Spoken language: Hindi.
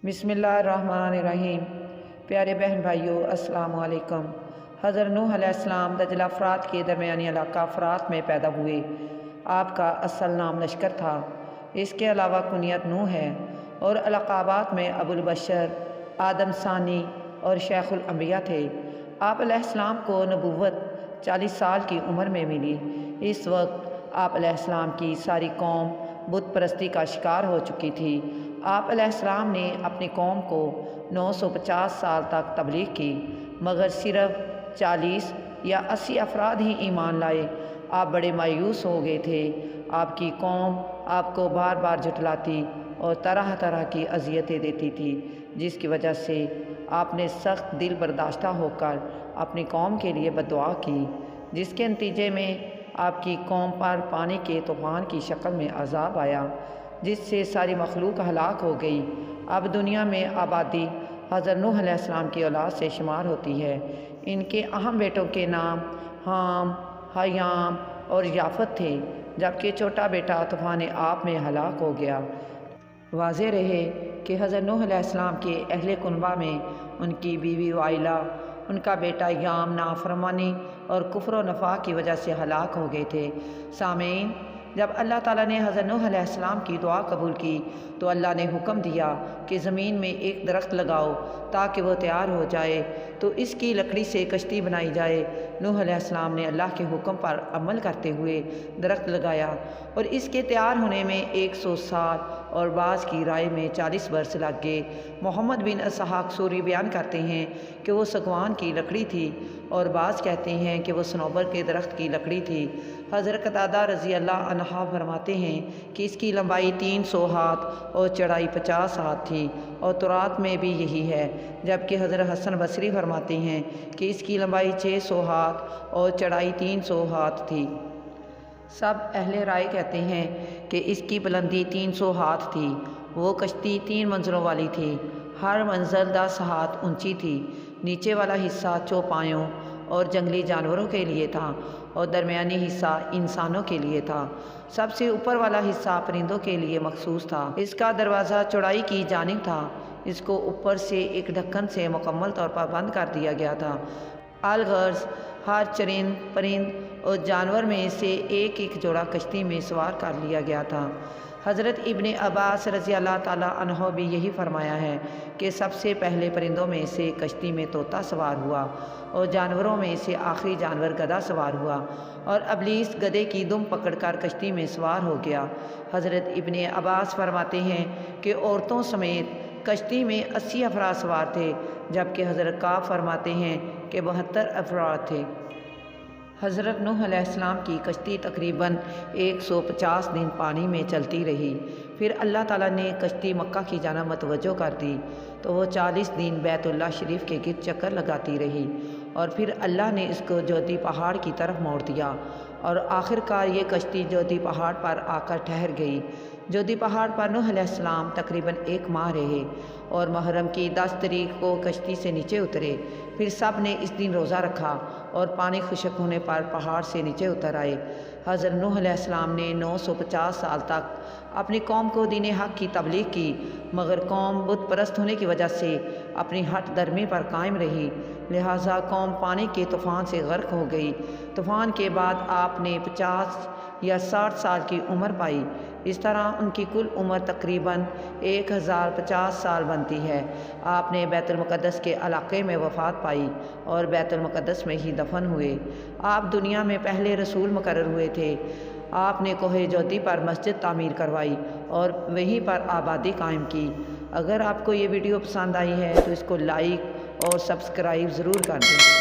बिस्मिल्लाहिर्रहमानिर्रहीम। प्यारे बहन भाइयों, अस्सलाम वालेकुम। हज़रत नूह अलैहिस्सलाम दजला फ़रात के दरमियानी इलाका फ़रात में पैदा हुए। आपका असल नाम लश्कर था। इसके अलावा कुनियत नूह है और अलक़ाबात में अबुल बशर, आदम सानी और शेखुल अंबिया थे। आप अलैहिस्सलाम को नबुव्वत 40 साल की उम्र में मिली। इस वक्त आप अलैहिस्सलाम की सारी कौम बुत परस्ती का शिकार हो चुकी थी। आप अलैहिस्सलाम ने अपनी कौम को 950 साल तक तबलीग की, मगर सिर्फ 40 या 80 अफराद ही ईमान लाए। आप बड़े मायूस हो गए थे। आपकी कौम आपको बार बार झुठलाती और तरह तरह की अजियतें देती थी, जिसकी वजह से आपने सख्त दिल बर्दाश्ता होकर अपनी कौम के लिए बद्दुआ की, जिसके नतीजे में आपकी कौम पर पानी के तूफ़ान की शक्ल में अज़ाब आया, जिससे सारी मखलूक हलाक हो गई। अब दुनिया में आबादी हज़रत नूह अलैहिस्सलाम की औलाद से शुमार होती है। इनके अहम बेटों के नाम हाम, हयाम और याफत थे, जबकि छोटा बेटा तूफ़ान आप में हलाक हो गया। वाज़े रहे कि हज़रत नूह अलैहिस्सलाम के अहले कुनबा में उनकी बीवी वाइला, उनका बेटा याम नाफरमानी और कुफ्र व नफा की वजह से हलाक हो गए थे। सामीन, जब अल्लाह ताला ने हज़रत नूह अलैहिस्सलाम की दुआ कबूल की तो अल्लाह ने हुक्म दिया कि ज़मीन में एक दरख्त लगाओ ताकि वह तैयार हो जाए, तो इसकी लकड़ी से कश्ती बनाई जाए। नूह अलैहिस्सलाम ने अल्लाह के हुक्म पर अमल करते हुए दरख्त लगाया और इसके तैयार होने में 100 साल और बाज़ की राय में 40 बरस लग गए। मोहम्मद बिन इसहाक़ सूरी बयान करते हैं कि वो सगवान की लकड़ी थी और बाज़ कहते हैं कि वो सनोबर के दरख्त की लकड़ी थी। हज़रत कतादा रज़ी अल्लाह अन्हा फरमाते हैं कि इसकी लंबाई 300 हाथ और चौड़ाई 50 हाथ थी और तुरात में भी यही है, जबकि हज़रत हसन बसरी फरमाते हैं कि इसकी लंबाई 600 हाथ और चौड़ाई 300 हाथ थी। सब अहले राय कहते हैं कि इसकी बुलंदी 300 हाथ थी। वो कश्ती 3 मंजिलों वाली थी। हर मंजिल 10 हाथ ऊंची थी। नीचे वाला हिस्सा चौपायों और जंगली जानवरों के लिए था और दरमियानी हिस्सा इंसानों के लिए था। सबसे ऊपर वाला हिस्सा परिंदों के लिए मखसूस था। इसका दरवाज़ा चौड़ाई की जानिब था। इसको ऊपर से एक ढक्कन से मुकम्मल तौर पर बंद कर दिया गया था। अलगर्ज हर चरिंद, परिंद और जानवर में से एक एक जोड़ा कश्ती में सवार कर लिया गया था। हज़रत इब्ने अब्बास रज़ी अल्लाह ताला अन्हो भी यही फरमाया है कि सबसे पहले परिंदों में से कश्ती में तोता सवार हुआ और जानवरों में से आखिरी जानवर गधा सवार हुआ और अबलीस गधे की दुम पकड़कर कश्ती में सवार हो गया। हज़रत इब्ने अब्बास फरमाते हैं कि औरतों समेत कश्ती में 80 अफराद सवार थे, जबकि हज़रत काब फरमाते हैं कि 72 अफराद थे। हज़रत नूह अलैहिस्सलाम की कश्ती तकरीबन 150 दिन पानी में चलती रही। फिर अल्लाह ताला ने कश्ती मक्का की जाना मतवज्जो कर दी, तो वो 40 दिन बैतुल्लाह शरीफ के गिर्द चक्कर लगाती रही और फिर अल्लाह ने इसको जोधी पहाड़ की तरफ मोड़ दिया और आखिरकार ये कश्ती जोधी पहाड़ पर आकर ठहर गई। जोधी पहाड़ पर नूह अलैहिस्सलाम तकरीबन 1 माह रहे और मुहर्रम की 10 तारीख को कश्ती से नीचे उतरे। फिर सब ने इस दिन रोज़ा रखा और पानी खुश्क होने पर पहाड़ से नीचे उतर आए। हज़रत नूह अलैहिस्सलाम ने 950 साल तक अपनी कौम को दीन हक़ की तबलीग की, मगर कौम बुत परस्त होने की वजह से अपनी हट दरमी पर कायम रही। लिहाजा कौम पानी के तूफ़ान से गर्क हो गई। तूफ़ान के बाद आपने 50 या 60 साल की उम्र पाई। इस तरह उनकी कुल उम्र तकरीबन 1050 साल बनती है। आपने बैतुल मुक़द्दस के इलाक़े में वफ़ात पाई और बैतुल मुक़द्दस में ही दफन हुए। आप दुनिया में पहले रसूल मुकर्रर हुए थे। आपने कोहे जोधी पर मस्जिद तामीर करवाई और वहीं पर आबादी कायम की। अगर आपको ये वीडियो पसंद आई है तो इसको लाइक और सब्सक्राइब ज़रूर कर दें।